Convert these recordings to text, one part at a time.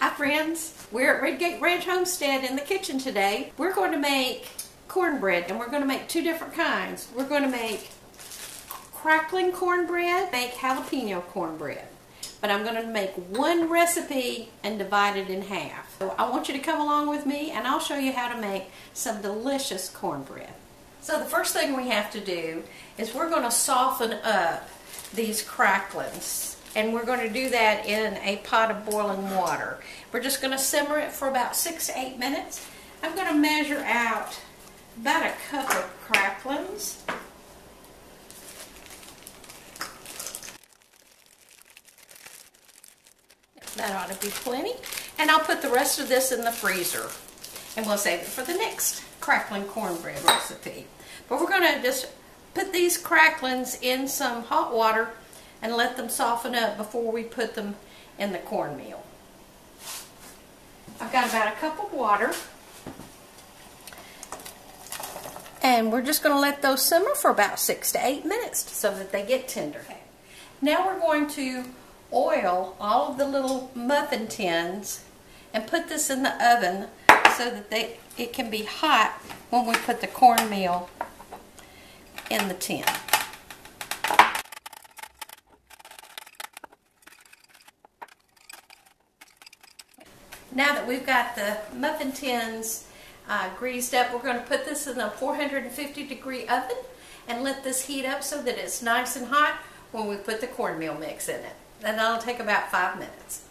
Hi friends, we're at Redgate Ranch Homestead in the kitchen today. We're going to make cornbread, and we're going to make two different kinds. We're going to make crackling cornbread, make jalapeno cornbread. But I'm going to make one recipe and divide it in half. So I want you to come along with me and I'll show you how to make some delicious cornbread. So the first thing we have to do is we're going to soften up these cracklings. And we're going to do that in a pot of boiling water. We're just going to simmer it for about 6 to 8 minutes. I'm going to measure out about a cup of cracklings. That ought to be plenty. And I'll put the rest of this in the freezer. And we'll save it for the next crackling cornbread recipe. But we're going to just put these cracklings in some hot water and let them soften up before we put them in the cornmeal. I've got about a cup of water. And we're just going to let those simmer for about 6 to 8 minutes so that they get tender. Now we're going to oil all of the little muffin tins and put this in the oven so that it can be hot when we put the cornmeal in the tin. Now that we've got the muffin tins greased up, we're going to put this in a 450-degree oven and let this heat up so that it's nice and hot when we put the cornmeal mix in it. And that'll take about 5 minutes.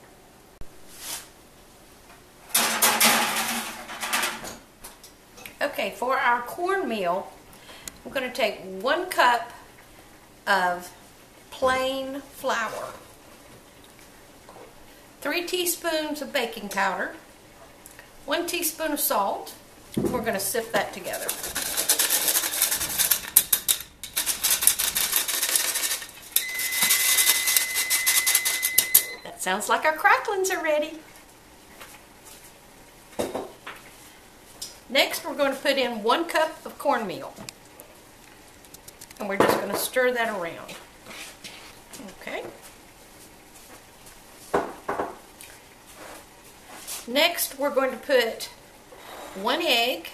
Okay, for our cornmeal, we're going to take 1 cup of plain flour, 3 teaspoons of baking powder, 1 teaspoon of salt. We're going to sift that together. That sounds like our cracklings are ready. Next, we're going to put in 1 cup of cornmeal. And we're just going to stir that around. Okay. Next, we're going to put 1 egg,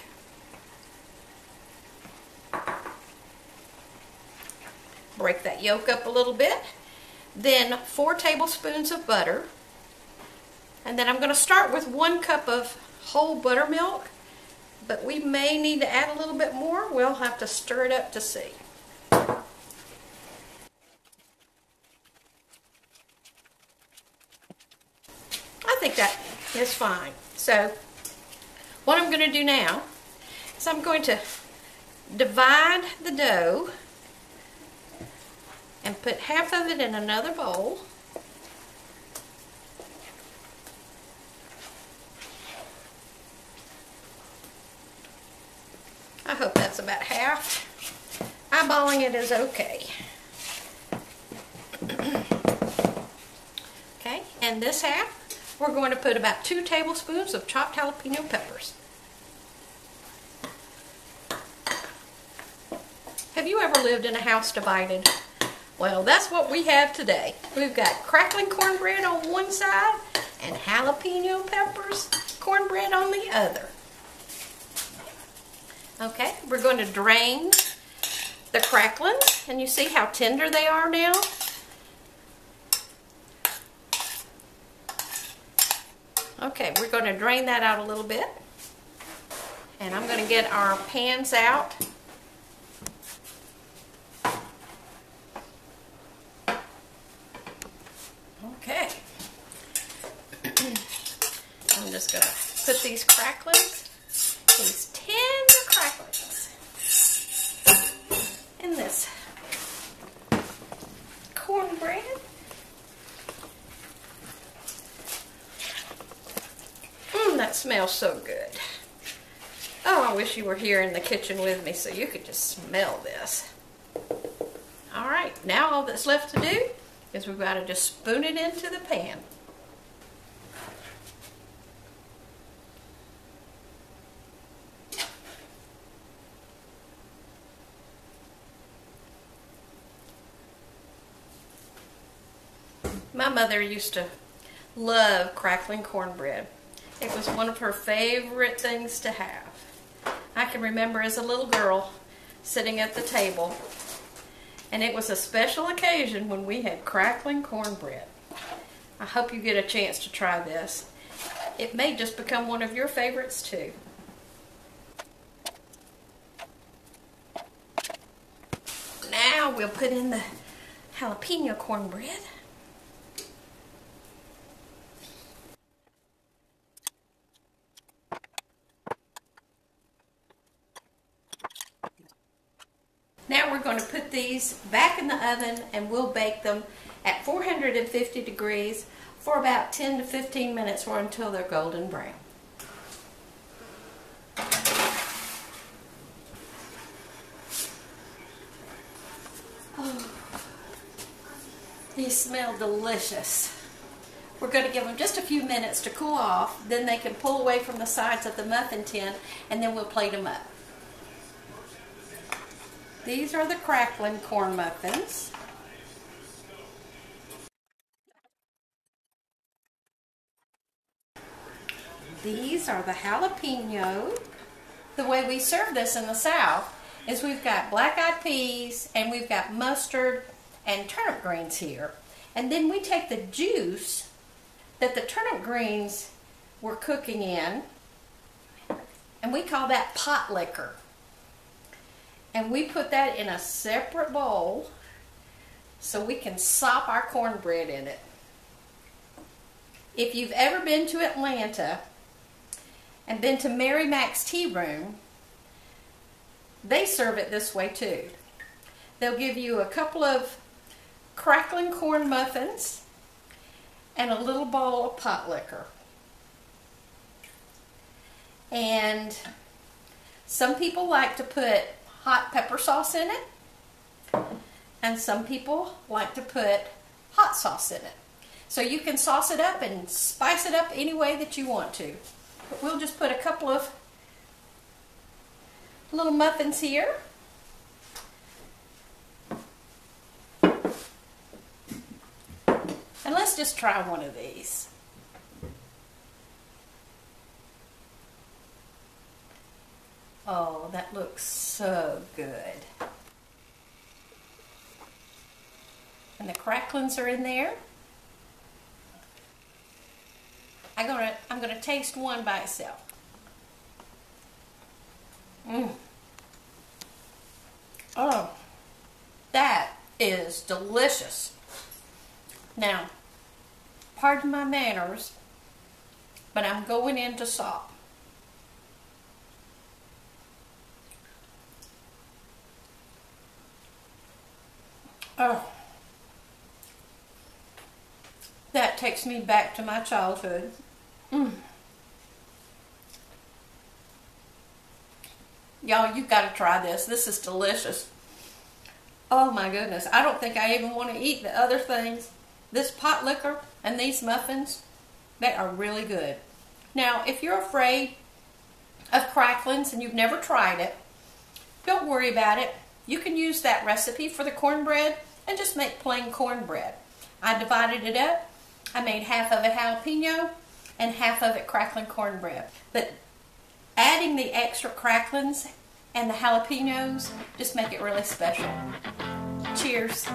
break that yolk up a little bit, then 4 tablespoons of butter, and then I'm going to start with 1 cup of whole buttermilk, but we may need to add a little bit more. We'll have to stir it up to see. I think that is fine. So what I'm going to do now is I'm going to divide the dough and put half of it in another bowl. I hope that's about half. Eyeballing it is okay. Okay, and this half we're going to put about 2 tablespoons of chopped jalapeno peppers. Have you ever lived in a house divided? Well, that's what we have today. We've got crackling cornbread on one side and jalapeno peppers cornbread on the other. Okay, we're going to drain the cracklings, and you see how tender they are now? Okay, we're going to drain that out a little bit. And I'm going to get our pans out. Okay. I'm just going to put these cracklings, these tender cracklings, in this cornbread. That smells so good. Oh, I wish you were here in the kitchen with me so you could just smell this. Alright, now all that's left to do is we've got to just spoon it into the pan. My mother used to loved crackling cornbread. It was one of her favorite things to have. I can remember as a little girl sitting at the table, and it was a special occasion when we had crackling cornbread. I hope you get a chance to try this. It may just become one of your favorites too. Now we'll put in the jalapeno cornbread. Now we're going to put these back in the oven and we'll bake them at 450 degrees for about 10 to 15 minutes or until they're golden brown. Oh, these smell delicious. We're going to give them just a few minutes to cool off, then they can pull away from the sides of the muffin tin, and then we'll plate them up. These are the crackling corn muffins. These are the jalapeno. The way we serve this in the South is we've got black-eyed peas and we've got mustard and turnip greens here. And then we take the juice that the turnip greens were cooking in, and we call that pot liquor. And we put that in a separate bowl so we can sop our cornbread in it. If you've ever been to Atlanta and been to Mary Mac's Tea Room, they serve it this way too. They'll give you a couple of crackling corn muffins and a little bowl of pot liquor. And some people like to put hot pepper sauce in it, and some people like to put hot sauce in it. So you can sauce it up and spice it up any way that you want to. But we'll just put a couple of little muffins here. And let's just try one of these. Oh, that looks so good. And the cracklings are in there. I'm gonna taste one by itself. Oh, that is delicious. Now, pardon my manners, but I'm going into sop. Oh, that takes me back to my childhood. Y'all, you've got to try this. This is delicious. Oh my goodness. I don't think I even want to eat the other things. This pot liquor and these muffins, they are really good. Now, if you're afraid of cracklings and you've never tried it, don't worry about it. You can use that recipe for the cornbread and just make plain cornbread. I divided it up. I made half of it jalapeno and half of it crackling cornbread. But adding the extra cracklings and the jalapenos just make it really special. Cheers.